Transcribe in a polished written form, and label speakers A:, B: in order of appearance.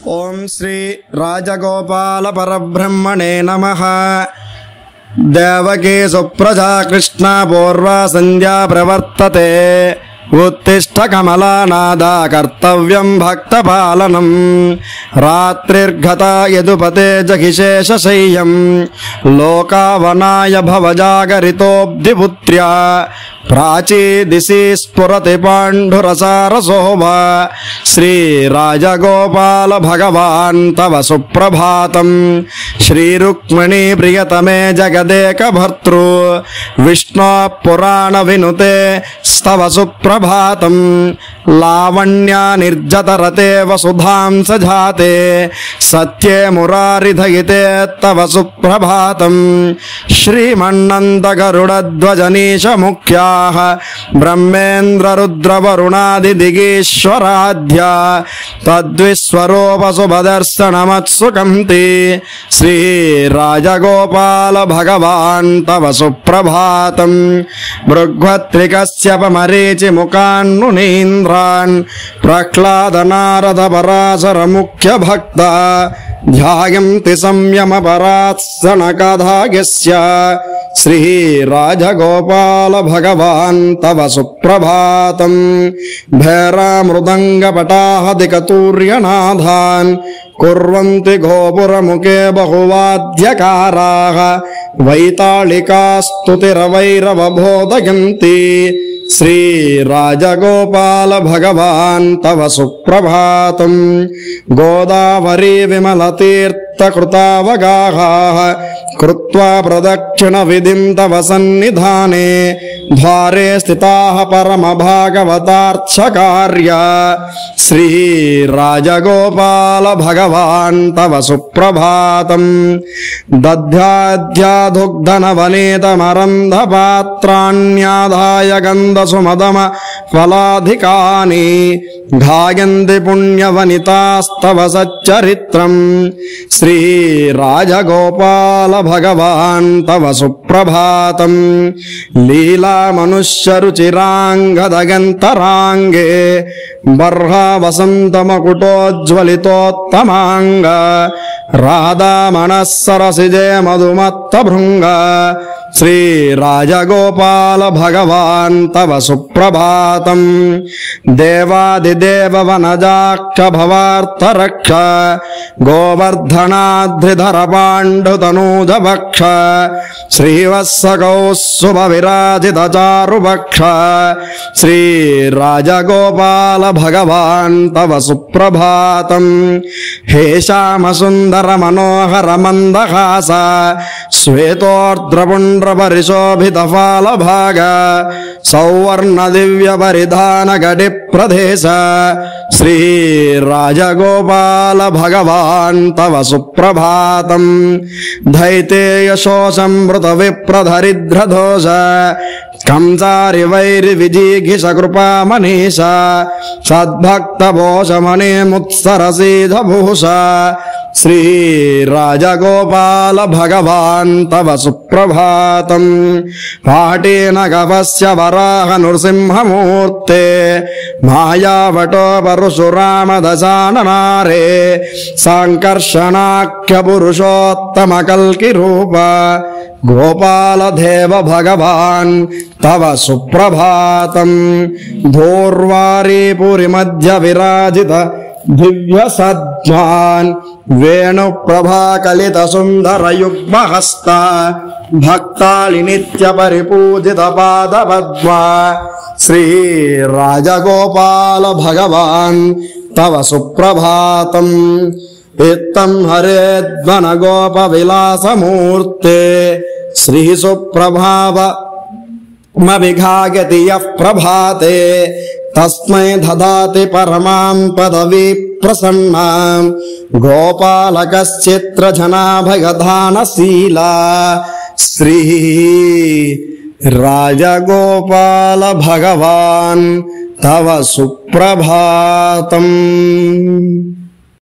A: ओम श्री राजगोपाल परब्रह्मणे नमः। देवकी सुप्रजा कृष्णा पूर्वा संध्या प्रवर्तते। उत्तिष्ठ कमलानादा कर्तव्यं भक्तपालनम्। रात्रिर्गता यदुपते जहिशेषशय्यं। लोकावनाय भवजागरितोऽब्धिपुत्र्या। प्राची दिशि स्फुरति पाण्डुरसारशोभा। श्रीराजगोपाल भगवान् तव सुप्रभातम्। श्रीरुक्मिणी प्रियतमे जगदेकभर्तृ। विष्णो पुराण विनुते स्तव सुप्रभातम्। लावण्या निर्जतरते वसुधां सजाते। सत्ये मुरारिधयिते तव सुप्रभातम्। श्रीमन्नन्दगरुडध्वजनीश मुख्याः ब्रह्मेन्द्र रुद्र वरुणादिदिगीश्वराध्या। तद्विश्वरूपशुभदर्शनमत्सुकन्ति। श्रीराजगोपाल भगवान् तव सुप्रभातम्। भृग्वत्रिकश्यपमरीचि मुखान्मुनीन्द्रान्। प्रह्लाद नारद पराशर मुख्य भक्ता। ध्यायन्ति संयम परात्सनकधायस्य। श्री राजगोपाल भगवान् तव सुप्रभातम्। भैरा मृदंग पटाहदिकतूर्यनादान्। कुर्वन्ति गोपुरमुखे बहुवाद्यकाराः। वैताళिकास्तुतिरवैरवबोधयन्ति। श्री राजगोपाल भगवान् तव सुप्रभातम्। गोदावरी विमलतीर्थकृतावगाहाः। कृत्वा प्रदक्षिण विधिं तव सन्निधाने। द्वारे स्थिताः परमभागवतार्चकार्या। श्री राजगोपाल भगवान् तव सुप्रभातम्। दध्याध्यादुग्धनवनीतमरन्धपात्राण्याधाय गन्धसुमदम फलाधिकानि। गायन्ति पुण्यवनितास्तव सच्चरित्रम्। श्री राजगोपाल भगवान् तव सुप्रभातम्। लीला मनुष्य रुचिरांगदगन्तरांगे। बर्हा वसन्तमकुटोज्ज्वलितोत्तमांग। राधा मनस्सरसिजे मधुमत्तभृंग। श्री राजगोपाल भगवान् तव सुप्रभातम्। देवादिदेव वनजाक्ष भवार्तरक्ष। गोवर्धनाद्रिधर पाण्डुतनूज भक्ष। श्रीवत्सकौस्तुभ विराजित चारुभक्ष। श्री राजगोपाल भगवान् तव सुप्रभातम्। हे श्याम सुन्दर मनोहर मन्दहास। श्वेतोर्द्रपुण्ड्र परिशोभित फालभाग। सौवर्ण दिव्य परिधान गडि प्रदेश। श्री राजगोपाल भगवान् तव सुप्रभातम्। धैतेय शोषमृत विप्रधरिद्र दोष। कंसारि वैरि विजिघिष कृपा मनीष। सद्भक्त भोषमणि मुत्सरसीध भूष। श्री राजगोपाल भगवान् तव सुप्रभातम्। पाटेन गवस्य वराह नृसिंहमूर्ते। मायावटो परशुराम दशाननारे। सांकर्षणाख्य पुरुषोत्तम कल्कि रूप। गोपाल देव भगवान् तव सुप्रभातम्। धूर्वारी पुरी मध्य विराजित दिव्य सद्मान्। वेणु प्रभा कलित सुंदर युग्म हस्ता। भक्तालि नित्य परिपूजित पाद पद्मा। श्री राजगोपाल भगवान् तव सुप्रभातम्। इत्थं हरेद्वन गोप विलास मूर्ते। श्री सुप्रभाव मविघायति यः प्रभाते। तस्मै ददाति परमां पदवी प्रसन्नां। गोपालकश्चित्रजनाभयदानशीला। श्री राजगोपाल भगवान् तव सुप्रभातम्।